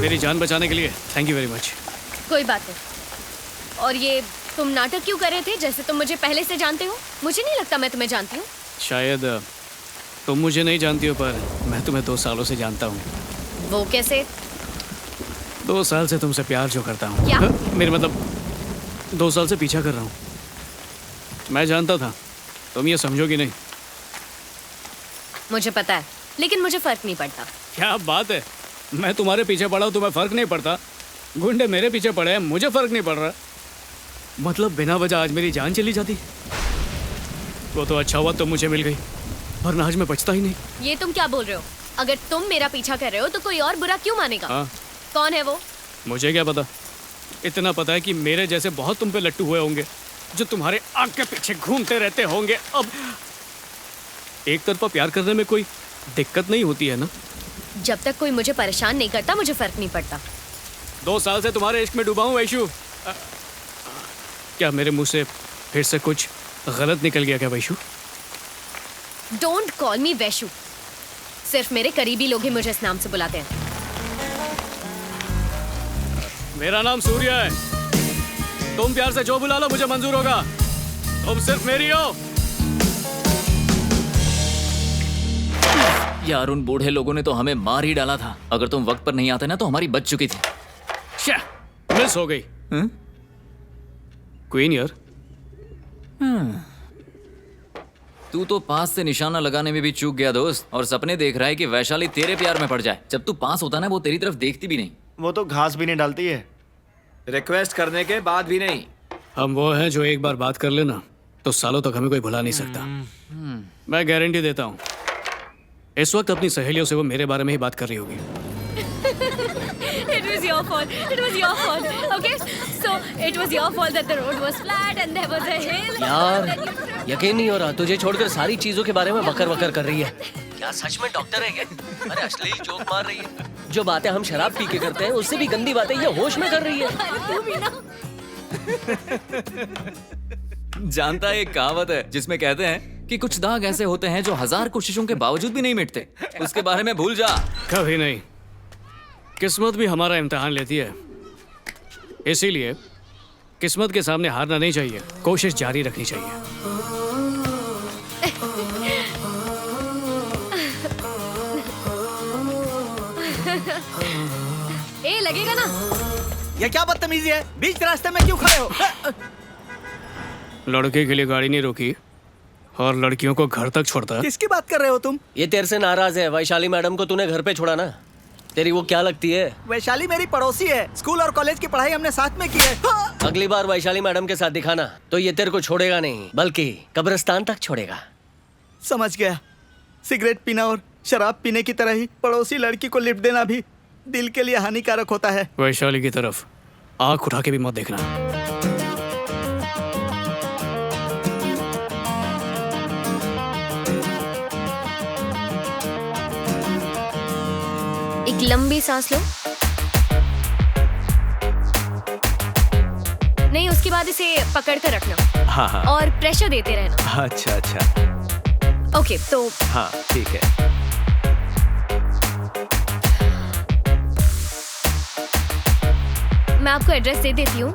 मेरी जान बचाने के लिए थैंक यू वेरी मच। कोई बात नहीं। और ये तुम नाटक क्यों कर रहे थे जैसे तुम मुझे पहले से जानते हो? मुझे नहीं लगता मैं तुम्हें जानती हूँ। शायद तुम मुझे नहीं जानती हो पर मैं तुम्हें 2 सालों से जानता हूँ। वो कैसे? 2 साल से तुमसे प्यार जो करता हूँ। क्या? मेरे मतलब 2 साल से पीछा कर रहा हूँ। मैं जानता था तुम ये समझोगी नहीं। मुझे पता है, लेकिन मुझे फर्क नहीं पड़ता। क्या बात है, मैं तुम्हारे पीछे पड़ा हूँ, तुम्हें फर्क नहीं पड़ता? गुंडे मेरे पीछे पड़े हैं, मुझे फर्क नहीं पड़ रहा। मतलब बिना वजह आज मेरी जान चली जाती। वो तो अच्छा हुआ तुम मुझे मिल गई, वरना आज मैं बचता ही नहीं। ये तुम क्या बोल रहे हो? अगर तुम मेरा पीछा कर रहे हो तो कोई और बुरा क्यों मानेगा? हाँ। कौन है वो? मुझे क्या पता, इतना पता है कि मेरे जैसे बहुत तुम पे लट्टू हुए होंगे जो तुम्हारे आग के पीछे घूमते रहते होंगे। अब एक तरफा प्यार करने में कोई दिक्कत नहीं होती है ना? जब तक कोई मुझे परेशान नहीं करता मुझे फर्क नहीं पड़ता। 2 साल से तुम्हारे इश्क में डूबा हूँ वैशु। क्या मेरे मुंह से फिर से कुछ गलत निकल गया क्या वैशु? डोंट कॉल मी वैशु। सिर्फ मेरे करीबी लोग ही मुझे इस नाम से बुलाते हैं। मेरा नाम सूर्य है। तुम प्यार से जो बुला लो मुझे मंजूर होगा। तुम सिर्फ मेरी हो। यार उन बूढ़े लोगों ने तो हमें मार ही डाला था। अगर तुम वक्त पर नहीं आते ना तो हमारी बच चुकी थी। मिस हो गई। क्वीन यार। तू तो पास से निशाना लगाने में भी चूक गया दोस्त, और सपने देख रहा है कि वैशाली तेरे प्यार में पड़ जाए। जब तू पास होता ना वो तेरी तरफ देखती भी नहीं। वो तो घास भी नहीं डालती है। रिक्वेस्ट करने के बाद भी नहीं। हम वो हैं जो एक बार बात कर लेना तो सालों तक हमें कोई भुला नहीं सकता। मैं गारंटी देता हूँ इस वक्त अपनी सहेलियों से वो मेरे बारे में ही बात कर रही होगी। It was your fault. It was your fault. Okay? So it was your fault that the road was flat and there was a hill. यार यकीन नहीं हो रहा, तुझे छोड़कर सारी चीजों के बारे में बकर बकर कर रही है। क्या सच में डॉक्टर है क्या? अरे अश्लील जोक मार रही है। जो बातें हम शराब पी के करते हैं उससे भी गंदी बातें ये होश में कर रही है। तू भी ना। जानता है एक कहावत है जिसमें कहते हैं कि कुछ दाग ऐसे होते हैं जो 1000 कोशिशों के बावजूद भी नहीं मिटते। उसके बारे में भूल जा। कभी नहीं। किस्मत भी हमारा इम्तिहान लेती है, इसीलिए किस्मत के सामने हारना नहीं चाहिए, कोशिश जारी रखनी चाहिए। ए लगेगा ना? ये क्या बदतमीजी है? बीच रास्ते में क्यों खड़े हो? लड़के के लिए गाड़ी नहीं रोकी और लड़कियों को घर तक छोड़ता है। किसकी बात कर रहे हो तुम? ये तेरे से नाराज है। वैशाली मैडम को तूने घर पे छोड़ा ना, तेरी वो क्या लगती है? वैशाली मेरी पड़ोसी है। स्कूल और कॉलेज की पढ़ाई हमने साथ में की है। अगली बार वैशाली मैडम के साथ दिखाना तो ये तेरे को छोड़ेगा नहीं बल्कि कब्रिस्तान तक छोड़ेगा। समझ गया। सिगरेट पीना और शराब पीने की तरह ही पड़ोसी लड़की को लिफ्ट देना भी दिल के लिए हानिकारक होता है। वैशाली की तरफ आंख उठा के भी मत देखना। एक लंबी सांस लो। नहीं, उसके बाद इसे पकड़ कर रखना। हाँ हाँ। और प्रेशर देते रहना। अच्छा अच्छा। ओके, तो हाँ ठीक है। मैं आपको एड्रेस दे देती हूँ,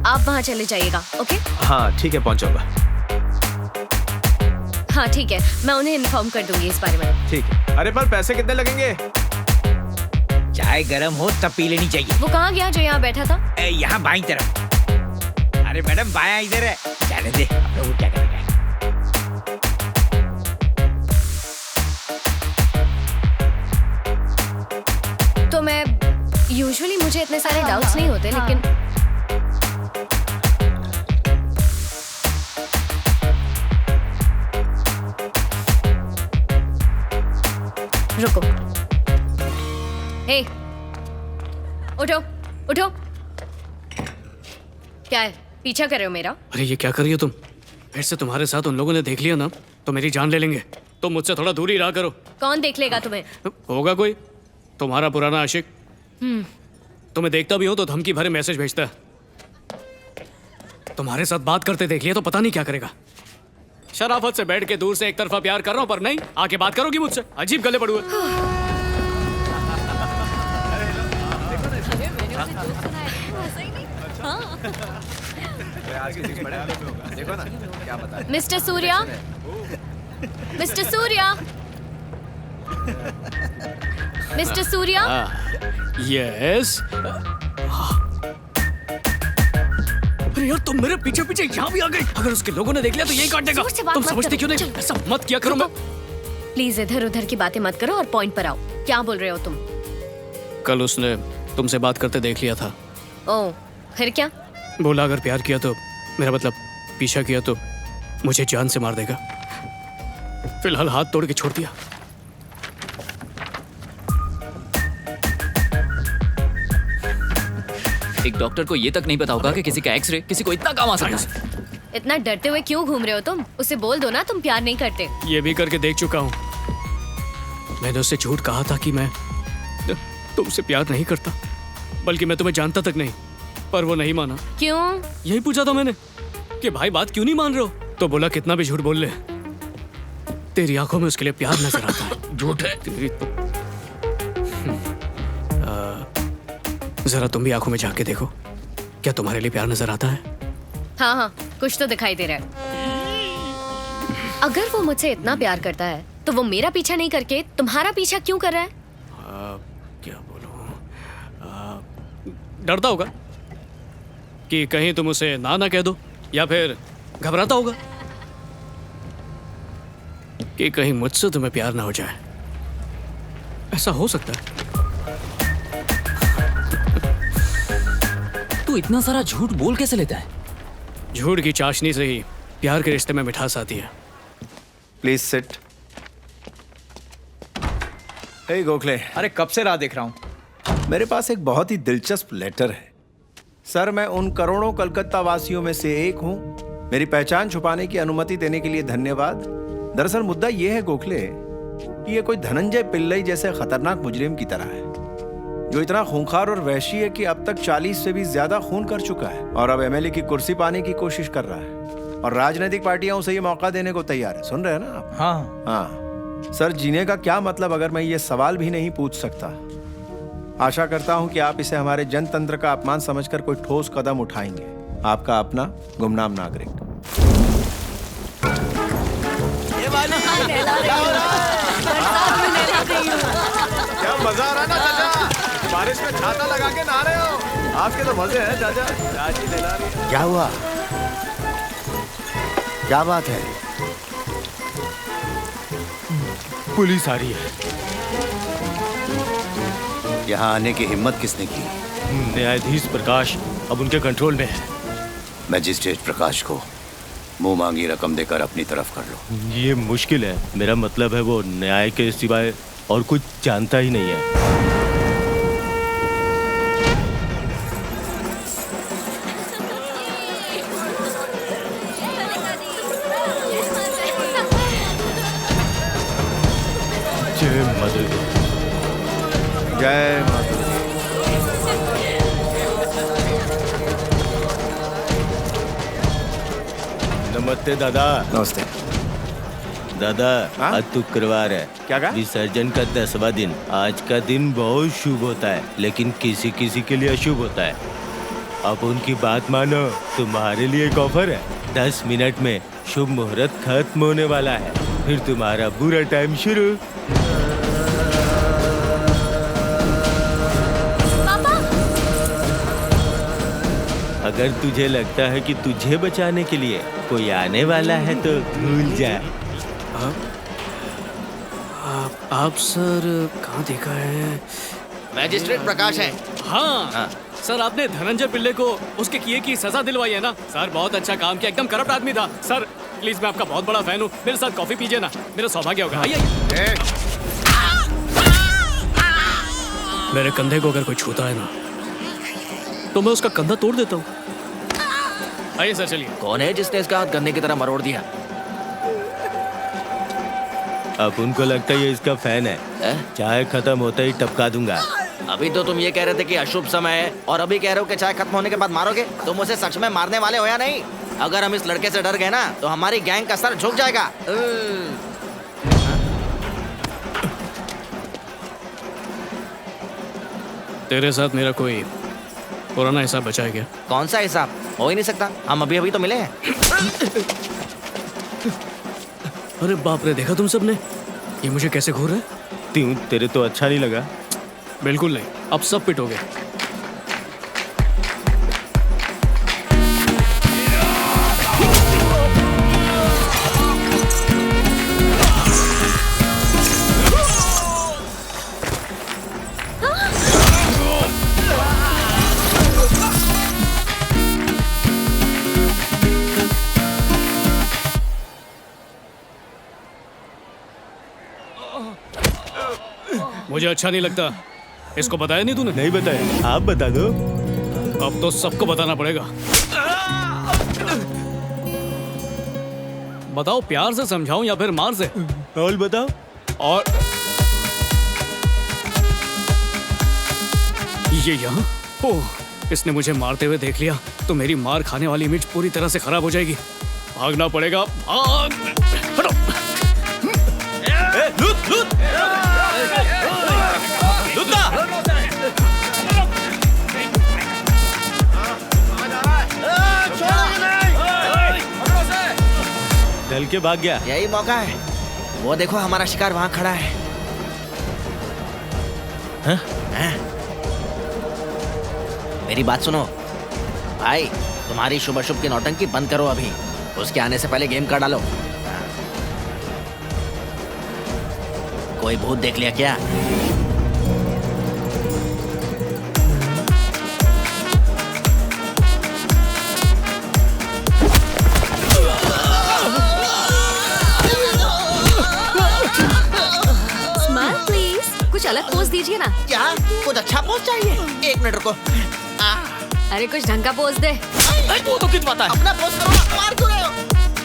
आप वहाँ चले जाइएगा। ओके? हाँ ठीक है, पहुंचूंगा। हाँ ठीक है, मैं उन्हें इन्फॉर्म कर दूंगी इस बारे में। ठीक है। अरे पर पैसे कितने लगेंगे? चाय गरम हो तब पी लेनी चाहिए। वो कहाँ गया जो यहाँ बैठा था? यहाँ बाईं तरफ। अरे मैडम बायां इधर है। जाने दे, अब वो क्या करेगा। तो मैं यूजुअली मुझे इतने सारे डाउट्स नहीं होते, लेकिन रुको। हे, उठो उठो। क्या है, पीछा कर रहे हो मेरा? अरे ये क्या कर रही हो तुम? फिर से तुम्हारे साथ उन लोगों ने देख लिया ना तो मेरी जान ले लेंगे। तुम मुझसे थोड़ा दूर ही रहा करो। कौन देख लेगा तुम्हें? होगा कोई, तुम्हारा पुराना आशिक। तुम्हें देखता भी हो तो धमकी भरे मैसेज भेजता है। तुम्हारे साथ बात करते देख लिया तो पता नहीं क्या करेगा। शराफत से बैठ के दूर से एक तरफा प्यार कर रहा हूं, पर नहीं आके बात करोगी मुझसे। अजीब गले पड़े हुए। देखो ना क्या बता mister Surya, mister Surya, mister Surya, yes. अरे यार तुम मेरे पीछे पीछे यहाँ भी आ गई। अगर उसके लोगों ने देख लिया तो यही काट देगा। जोर से बात तुम मत समझते करो। क्यों नहीं? चलो। ऐसा मत किया करो। मैं प्लीज इधर उधर की बातें मत करो और पॉइंट पर आओ। क्या बोल रहे हो तुम? कल उसने तुमसे बात करते देख लिया था। ओ, फिर क्या? बोला अगर प्यार किया तो, मेरा मतलब पीछा किया तो मुझे जान से मार देगा। फिलहाल हाथ तोड़ के छोड़ दिया। एक डॉक्टर को ये तक नहीं पता होगा कि किसी का एक्सरे किसी को इतना काम आ सकता है। इतना डरते हुए क्यों घूम रहे हो तुम? उसे बोल दो ना तुम प्यार नहीं करते। ये भी करके देख चुका हूँ। मैंने उससे झूठ कहा था कि मैं तुमसे प्यार नहीं करता, बल्कि मैं तुम्हें जानता तक नहीं, पर वो नहीं माना। क्यों? यही पूछा था मैंने कि भाई बात क्यों नहीं मान रहे हो, तो बोला कितना भी झूठ बोल ले, तेरी आंखों में उसके लिए प्यार नजर आता है। झूठ है तेरी तो। जरा तुम भी आंखों में झांक के देखो, क्या तुम्हारे लिए प्यार नजर आता है? हाँ हाँ, कुछ तो दिखाई दे रहा है। अगर वो मुझसे इतना प्यार करता है तो वो मेरा पीछा नहीं करके तुम्हारा पीछा क्यों कर रहा है? क्या बोलूं, डरता होगा कि कहीं तुम उसे ना ना कह दो, या फिर घबराता होगा कि कहीं मुझसे तुम्हें प्यार ना हो जाए। ऐसा हो सकता है। तू इतना सारा झूठ बोल कैसे लेता है? झूठ की चाशनी से ही प्यार के रिश्ते में मिठास आती है। Please sit. हे गोखले, अरे कब से राह देख रहा हूँ। मेरे पास एक बहुत ही दिलचस्प लेटर है। सर, मैं उन करोड़ों कलकत्ता वासियों में से एक हूँ। मेरी पहचान छुपाने की अनुमति देने के लिए धन्यवाद। दरअसल मुद्दा ये है गोखले कि ये कोई धनंजय पिल्लई जैसे खतरनाक मुजरिम की तरह है, जो इतना खूंखार और वहशी है कि अब तक 40 से भी ज्यादा खून कर चुका है और अब एमएलए की कुर्सी पाने की कोशिश कर रहा है। और राजनीतिक पार्टियां उसे ये मौका देने को तैयार है। सुन रहे हैं ना आप? हाँ हाँ सर, जीने का क्या मतलब अगर मैं ये सवाल भी नहीं पूछ सकता। आशा करता हूं कि आप इसे हमारे जनतंत्र का अपमान समझकर कोई ठोस कदम उठाएंगे। आपका अपना गुमनाम नागरिक। क्या मजा आ रहा ना चाचा? बारिश में छाता लगा के नहा रहे हो? आपके तो मजे हैं चाचा। चाची दिला रही है। क्या हुआ? क्या बात है? पुलिस आ रही है। यहाँ आने की हिम्मत किसने की? न्यायाधीश प्रकाश अब उनके कंट्रोल में है। मैजिस्ट्रेट प्रकाश को मुंह मांगी रकम देकर अपनी तरफ कर लो। ये मुश्किल है। मेरा मतलब है वो न्याय के सिवाय और कुछ जानता ही नहीं है। जय मदर। जय माता। नमस्ते दादा। नमस्ते। दादा हाँ? आज शुक्रवार है। क्या कहा? विसर्जन का 10वां दिन। आज का दिन बहुत शुभ होता है, लेकिन किसी किसी के लिए अशुभ होता है। अब उनकी बात मानो, तुम्हारे लिए एक ऑफर है। 10 मिनट में शुभ मुहूर्त खत्म होने वाला है, फिर तुम्हारा बुरा टाइम शुरू। पापा, अगर तुझे लगता है कि तुझे बचाने के लिए कोई आने वाला है तो भूल जा। आप सर कहाँ देखा है? मैजिस्ट्रेट प्रकाश है। हाँ सर, आपने धनंजय पिल्ले को उसके किए की सजा दिलवाई है ना? सर बहुत अच्छा काम किया, एकदम करप्ट आदमी था। सर प्लीज, मैं आपका बहुत बड़ा फैन हूँ, मेरे साथ कॉफी पीजिए ना, मेरा सौभाग्य होगा। आइए। मेरे कंधे को अगर कोई छूता है ना तो मैं उसका कंधा तोड़ देता हूँ। आइए सर, चलिए। कौन है जिसने इसका हाथ गन्ने की तरह मरोड़ दिया? अब उनको लगता है ये इसका फैन है। चाय खत्म होता ही टपका दूंगा। अभी तो तुम ये कह रहे थे कि अशुभ समय है, और अभी कह रहे हो कि चाय खत्म होने के बाद मारोगे। तुम उसे सच में मारने वाले हो या नहीं? अगर हम इस लड़के से डर गए ना तो हमारी गैंग का सर झुक जाएगा। तेरे साथ मेरा कोई पुराना हिसाब बचा है क्या? कौन सा हिसाब? हो ही नहीं सकता, हम अभी अभी तो मिले हैं। अरे बाप रे, देखा तुम सबने? ये मुझे कैसे घूर रहा है? क्यों, तेरे तो अच्छा नहीं लगा? बिल्कुल नहीं, अब सब पिटोगे। मुझे अच्छा नहीं लगता। इसको बताया नहीं तूने? नहीं बताया, आप बता दो। अब तो सबको बताना पड़ेगा। बताओ, प्यार से समझाऊं या फिर मार से? और बताओ। और ये यहाँ? ओह, इसने मुझे मारते हुए देख लिया तो मेरी मार खाने वाली इमेज पूरी तरह से खराब हो जाएगी। भागना पड़ेगा, भाग! हटो! लूट, लूट! डल के भाग गया। यही मौका है। वो देखो, हमारा शिकार वहाँ खड़ा है। हाँ? मेरी बात सुनो भाई, तुम्हारी शुभ अशुभ की नौटंकी बंद करो अभी। उसके आने से पहले गेम का डालो। कोई भूत देख लिया क्या? स्माइल प्लीज, कुछ अलग पोज दीजिए ना। क्या कुछ अच्छा पोज चाहिए? एक मिनट रुको। अरे कुछ ढंग का पोज दे। वो तो कितना है? अपना पोज करो।